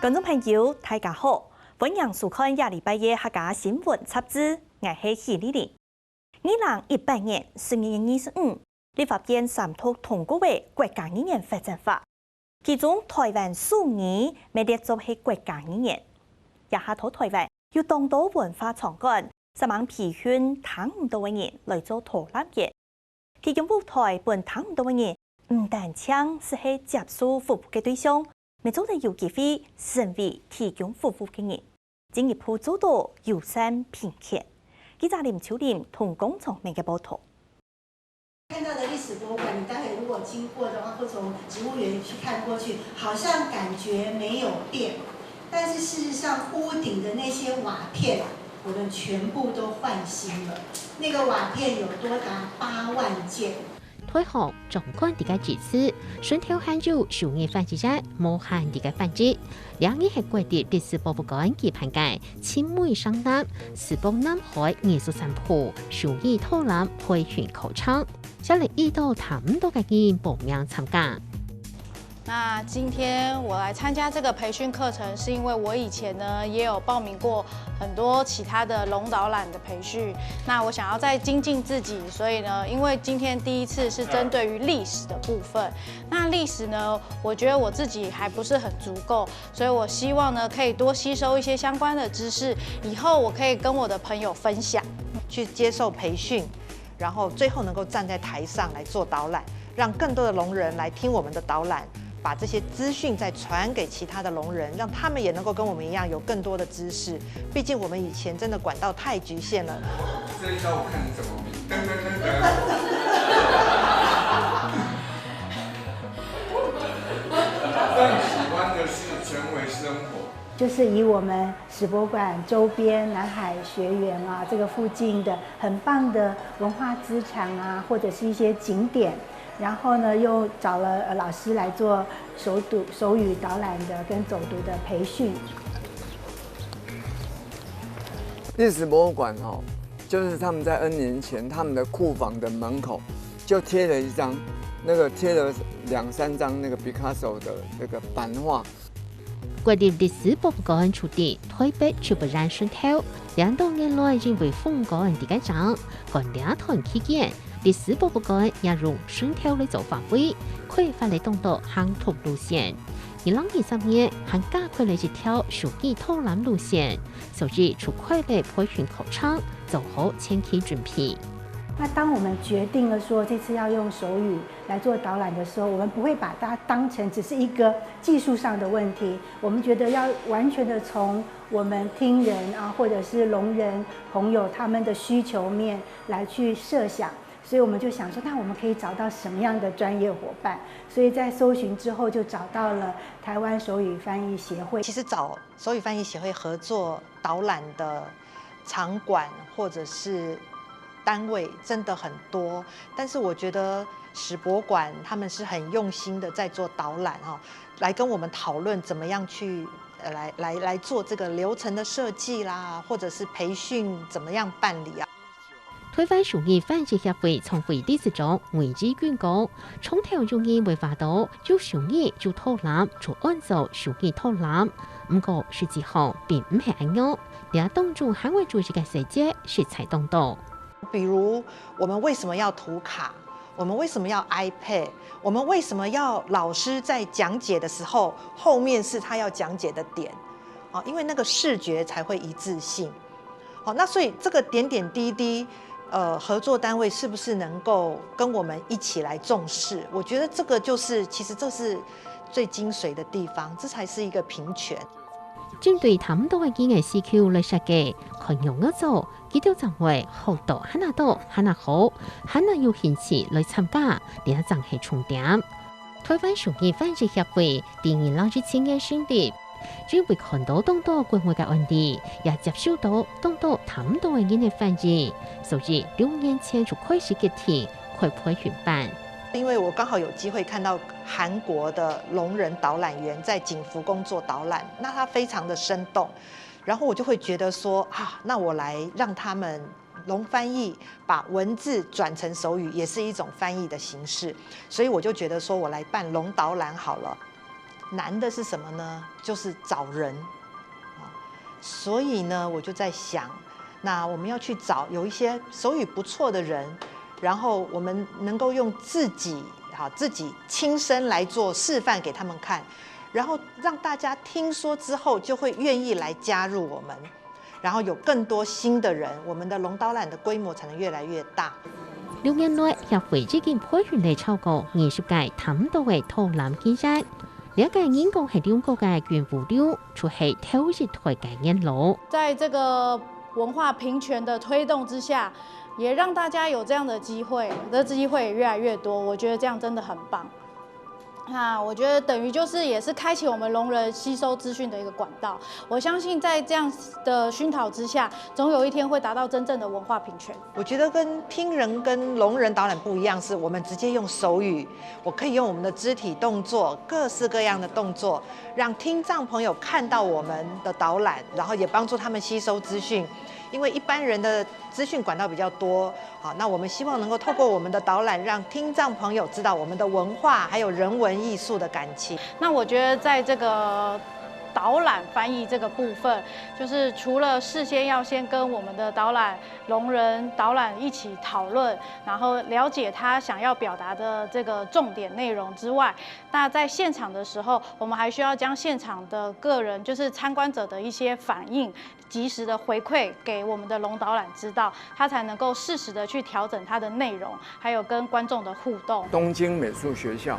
观众朋友，大家好，欢迎收看亚礼拜一客家新闻插枝，我是许丽丽。2018年12月25日，立法院三读通过的国家语言发展法，其中台湾数语被列作是国家语言。也下到台湾有当地文化场馆，希望培训聽唔到嘅人來做導覽員，提供舞台伴聽唔到嘅人，唔單止是接受服務嘅對象。咪做得有機會成為提供服務嘅人，進一步做到友善平權。記者林秋玲同工廠面嘅報道。看到的历史博物館，你待會如果經過的話，或從植物園去看過去，好像感覺沒有變，但是事實上屋頂的那些瓦片，我們全部都換新了。那個瓦片有多達8萬件。推行總管啲嘅支持，順條限住數語翻譯者無限啲嘅翻譯。兩年係國立歷史博物館舉辦嘅青梅上南世博南海藝術散步數語導覽培訓考場，下嚟遇到他們多嘅人報名參加。那今天我来参加这个培训课程，是因为我以前呢也有报名过很多其他的龙导览的培训。那我想要再精进自己，所以呢，因为今天第一次是针对于历史的部分。那历史呢，我觉得我自己还不是很足够，所以我希望呢可以多吸收一些相关的知识，以后我可以跟我的朋友分享，去接受培训，然后最后能够站在台上来做导览，让更多的聋人来听我们的导览。把这些资讯再传给其他的聋人，让他们也能够跟我们一样有更多的知识。毕竟我们以前真的管道太局限了。这一招我看你怎么比，噔噔噔噔。更喜欢的是成为生活。就是以我们史博馆周边南海学园啊，这个附近的很棒的文化资产啊，或者是一些景点。然后呢，又找了老师来做手语导览的跟走读的培训。历史博物馆就是他们在 N 年前，他们的库房的门口就贴了一张，贴了2、3張那個 Picasso 的那個版畫。國立歷史博物館處地台北全部讓順條，2多年來認為風港地嘅長，còn 2團期間。歷史博物館也用順條嚟做發揮，開發嚟東道航途路線。2023年還加開了一條數語導覽路線，所以除快嚟培訓考場，做好前期準備。那當我們決定了說這次要用手語來做導覽的時候，我們不會把它當成只是一個技術上的問題，我們覺得要完全的從我們聽人啊，或者是聾人朋友他們的需求面來去設想。所以我們就想說，那我們可以找到什麼樣的專業夥伴？所以在搜尋之後，就找到了台灣手語翻譯協會。其實找手語翻譯協會合作導覽的場館或者是單位真的很多，但是我覺得史博館他們是很用心的在做導覽來跟我們討論怎麼樣去來做這個流程的設計啦，或者是培訓怎麼樣辦理啊。台灣數語翻譯協會創會理事長梅志軍講，從頭用意為話到要數語做導覽，就按照數語導覽。不過實際上並唔係咁樣，兩當中還會注意嘅細節是才當道。比如我們為什麼要圖卡？我們為什麼要 iPad？ 我們為什麼要老師在講解的時候後面是他要講解的點？因為那個視覺才會一致性。那所以這個點點滴滴。合作單位是不是能夠跟我們一起來重視？我覺得這個就是其實這是最精髓的地方，這才是一個平權。針對他們多嘅經驗需求來設計，可用得做，幾條站位好多，很多很好，很有興趣來參加，兩站係重點。台灣數語翻譯協會第2017年成立。因為看到當多國外嘅案例，也接受到當多他們多嘅人嘅翻譯，所以2年前就開始決定開培訓班。因為我剛好有機會看到韓國的聾人導覽員在景福宮做導覽，那他非常的生動，然後我就會覺得說那我來讓他們聾翻譯把文字轉成手語，也是一種翻譯的形式，所以我就覺得說我來辦聾導覽好了。难的是什么呢？就是找人。所以呢，我就在想，那我们要去找有一些手语不错的人，然后我们能够用自己亲身来做示范给他们看，然后让大家听说之后就会愿意来加入我们，然后有更多新的人，我们的龙导览的规模才能越来越大。6年內協會已經培訓嚟超過20屆探到嘅兔男競賽。了解英國係中國嘅原物料，就係挑戰台嘅演路。在这个文化平权的推动之下，也让大家有这样的机会，机会也越来越多。我觉得这样真的很棒。那我觉得等于就是也是开启我们聋人吸收资讯的一个管道。我相信在这样的熏陶之下，总有一天会达到真正的文化平权。我觉得跟听人跟聋人导览不一样，是我们直接用手语，我可以用我们的肢体动作，各式各样的动作，让听障朋友看到我们的导览，然后也帮助他们吸收资讯。因为一般人的资讯管道比较多，好，那我们希望能够透过我们的导览，让听障朋友知道我们的文化还有人文艺术的感情。那我觉得在这个导览翻译这个部分，就是除了事先要先跟我们的聋人导览一起讨论，然后了解他想要表达的这个重点内容之外，那在现场的时候，我们还需要将现场的个人，就是参观者的一些反应，及时的回馈给我们的聋导览知道，他才能够适时的去调整它的内容，还有跟观众的互动。东京美术学校。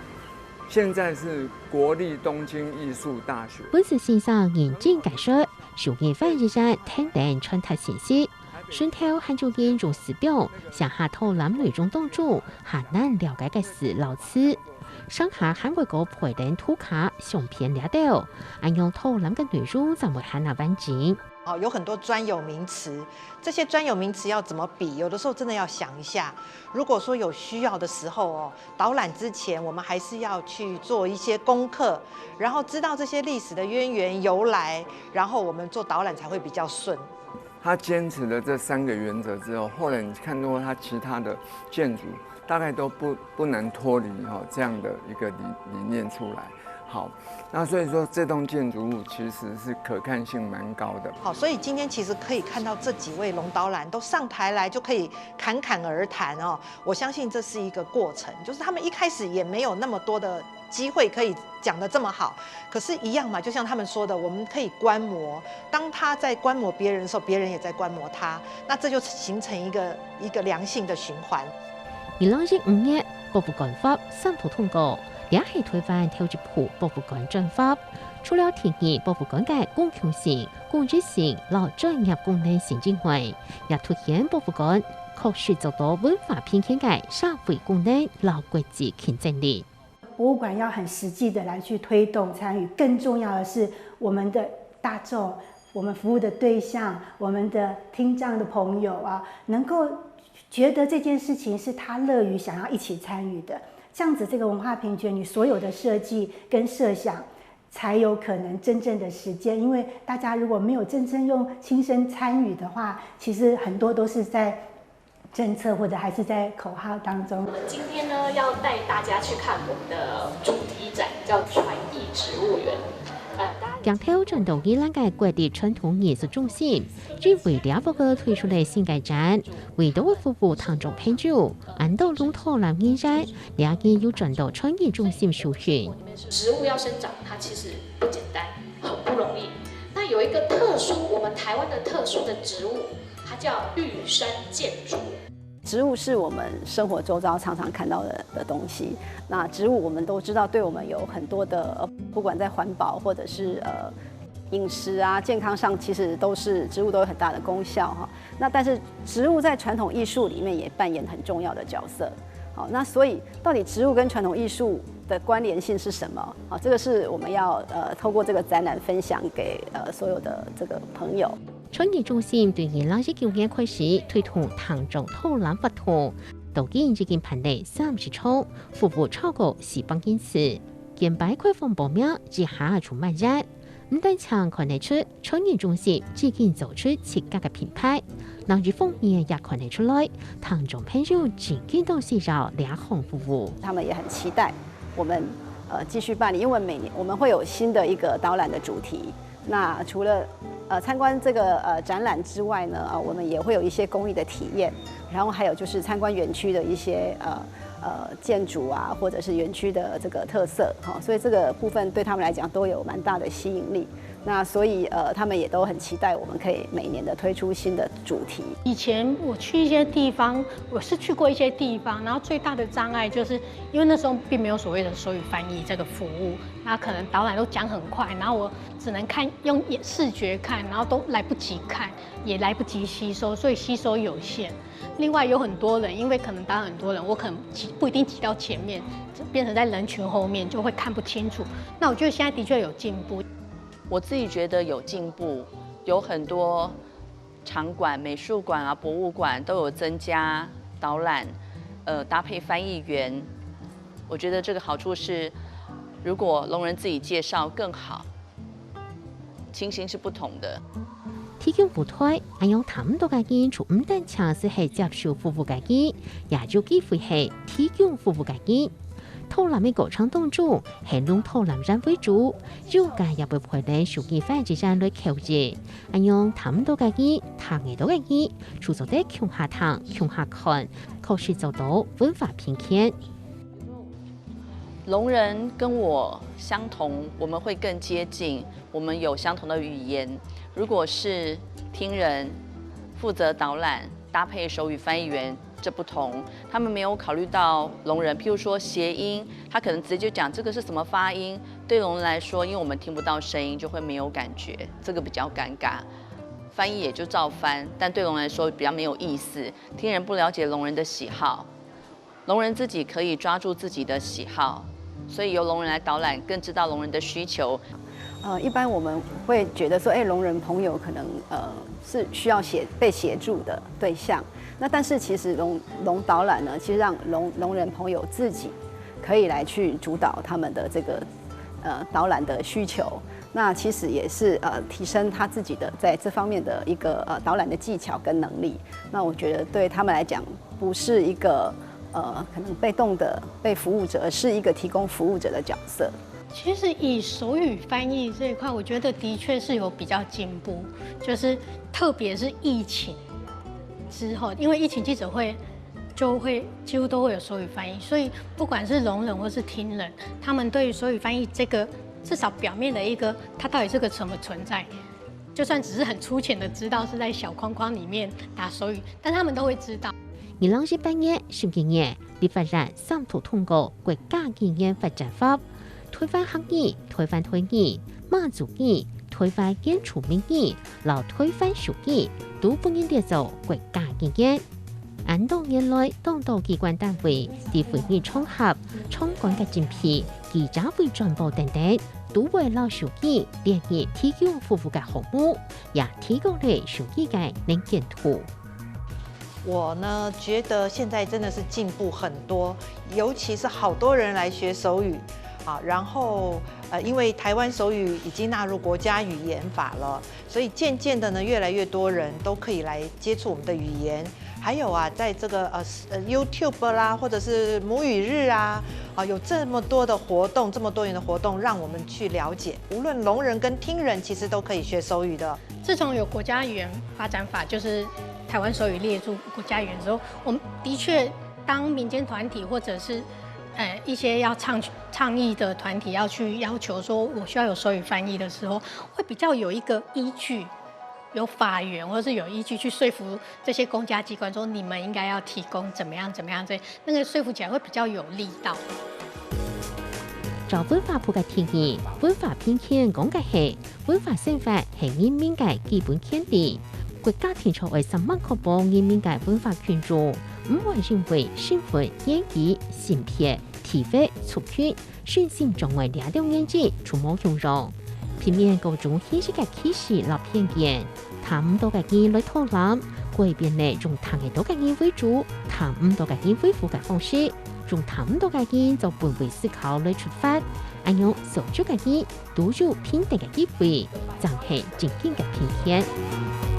现在是国立東京藝術大學。本次線上認真解說，數件翻譯站聽人傳達信息，順透漢族人用詞表，向下透男女中動作，很難了解嘅事老詞。上下韓國個陪人圖卡相片了到，按用透男嘅內容怎麼很難完整。有很多专有名词，这些专有名词要怎么比？有的时候真的要想一下。如果说有需要的时候导览之前我们还是要去做一些功课，然后知道这些历史的渊源由来，然后我们做导览才会比较顺。他坚持了这3个原则之后，后来你看到他其他的建筑，大概都不能脱离这样的一个理念出来。好，那所以说这栋建筑物其实是可看性蛮高的。好，所以今天其实可以看到这几位聋导览都上台来就可以侃侃而谈我相信这是一个过程，就是他们一开始也没有那么多的机会可以讲得这么好，可是一样嘛，就像他们说的，我们可以观摩，当他在观摩别人的时候，别人也在观摩他，那这就形成一个良性的循环。2015年博物館法3讀通過。也係推翻挑戰普博物館政法，除了提議博物館嘅公共性、公益性、和專業功能性之外，也凸顯博物館確實做到文化偏見嘅社會功能和國際競爭力。博物館要很實際的來去推動參與，更重要的是我們的大眾、我們服務的對象、我們的聽障的朋友能夠覺得這件事情是他樂於想要一起參與的。這樣子，這個文化平權，你所有的設計跟設想，才有可能真正的實踐。因為大家如果沒有真正用親身參與的話，其實很多都是在政策或者還是在口號當中。我們今天呢，要帶大家去看我們的主題展，叫傳藝植物園。強調傳統宜蘭嘅國立傳統藝術中心，只為了不個推出嚟新嘅展，為到服務聽眾朋友，按到龍頭南藝展，兩件要轉到傳藝中心受訓。植物要生長，它其實不簡單，很不容易。那有一個特殊，我們台灣的特殊的植物，它叫玉山箭竹。植物是我們生活周遭常常看到的東西。那植物我們都知道，對我們有很多的，不管在環保或者是飲食啊、健康上，其實植物都有很大的功效哈。那但是植物在傳統藝術裡面也扮演很重要的角色。好，那所以到底植物跟傳統藝術的關聯性是什麼？好，這個是我們要透過這個展覽分享給所有的這個朋友。傳藝中心對2019年開始推動聽眾導覽活動，到今已經辦理30場，服務超過400人次。現擺開放報名至下週末日。唔單止看得出傳藝中心已經走出自家嘅品牌，內容方面也看得出來，聽眾朋友真見到是要兩項服務。他們也很期待我們继续办理，因为每年我们会有新的一个导览的主题。那除了参观这个展览之外呢，我们也会有一些公益的体验，然后还有就是参观园区的一些建筑啊，或者是园区的这个特色，所以这个部分对他们来讲都有蛮大的吸引力。那所以他们也都很期待我们可以每年的推出新的主题。以前我去一些地方，我是去过一些地方，然后最大的障碍就是因为那时候并没有所谓的手语翻译这个服务，那可能导览都讲很快，然后我只能用视觉看，然后都来不及看，也来不及吸收，所以吸收有限。另外有很多人，因为可能导览很多人，我可能不一定挤到前面，变成在人群后面就会看不清楚。那我觉得现在的确有进步。我自己觉得有进步，有很多场馆、美术馆啊、博物馆都有增加导览，搭配翻译员。我觉得这个好处是，如果聋人自己介绍更好，情形是不同的。提供舞台，按用他们多家己除唔单强是系接受服务家己，也有機會係提供服務家己。透南嘅歌唱當中，係用透南人為主，有家也會陪你手機翻之間來求字，按用他們多家己，他嘅多家己，除咗得向下睇、向下看，確實做到文化偏見。聋人跟我相同，我们会更接近，我们有相同的语言。如果是听人负责导览，搭配手语翻译员，这不同。他们没有考虑到聋人，譬如说谐音，他可能直接就讲这个是什么发音。对聋人来说，因为我们听不到声音，就会没有感觉，这个比较尴尬。翻译也就照翻，但对聋人来说比较没有意思。听人不了解聋人的喜好，聋人自己可以抓住自己的喜好。所以由聋人来导览，更知道聋人的需求。一般我们会觉得说，聋人朋友可能是需要被协助的对象。那但是其实聋导览呢，其实让聋人朋友自己可以来去主导他们的这个导览的需求。那其实也是提升他自己的在这方面的一个导览的技巧跟能力。那我觉得对他们来讲，不是一个可能被动的被服务者，而是一个提供服务者的角色。其实以手语翻译这一块，我觉得的确是有比较进步，就是特别是疫情之后，因为疫情记者会就会几乎都会有手语翻译，所以不管是聋人或是听人，他们对于手语翻译这个至少表面的一个它到底是个什么存在，就算只是很粗浅的知道是在小框框里面打手语，但他们都会知道。2018年、19年，立法院三讀通過國家語言發展法，推翻客語、推翻推語、馬祖語、推翻原住民語，然後推翻手語，都不應列做國家語言。按多年來，當到機關單位、地會議場合、場館嘅競批、記者會轉播等等，都為了手語列入提供服務嘅項目，也提供了手語嘅能見度。我呢觉得现在真的是进步很多，尤其是好多人来学手语，然后因为台湾手语已经纳入国家语言法了，所以渐渐的呢，越来越多人都可以来接触我们的语言。还有在这个YouTube 啦，或者是母语日啊，有这么多的活动，这么多元的活动，让我们去了解，无论聋人跟听人，其实都可以学手语的。自从有国家语言发展法，就是台湾手语列入国家语言之后，我们的确当民间团体或者是一些要倡议的团体要去要求说我需要有手语翻译的时候，会比较有一个依据，有法源或者是有依据去说服这些公家机关说你们应该要提供怎么样怎么样，这那个说服起来会比较有力道。照文化部嘅定義，文化偏見講嘅係文化生活係人民嘅基本權利。國家提出為什麼確保人民嘅文化權利，唔會認為身份、演技、性別、體位、族群、身心障礙兩條眼睛全冇用容，片面各種形式嘅歧視及偏見。他唔多嘅人來討論，改變呢用他嘅多嘅人為主，他唔多嘅人恢復嘅方式。用他們多嘅人做換位思考來出發，按用所有嘅人都有平等嘅機會，就係正經嘅偏見。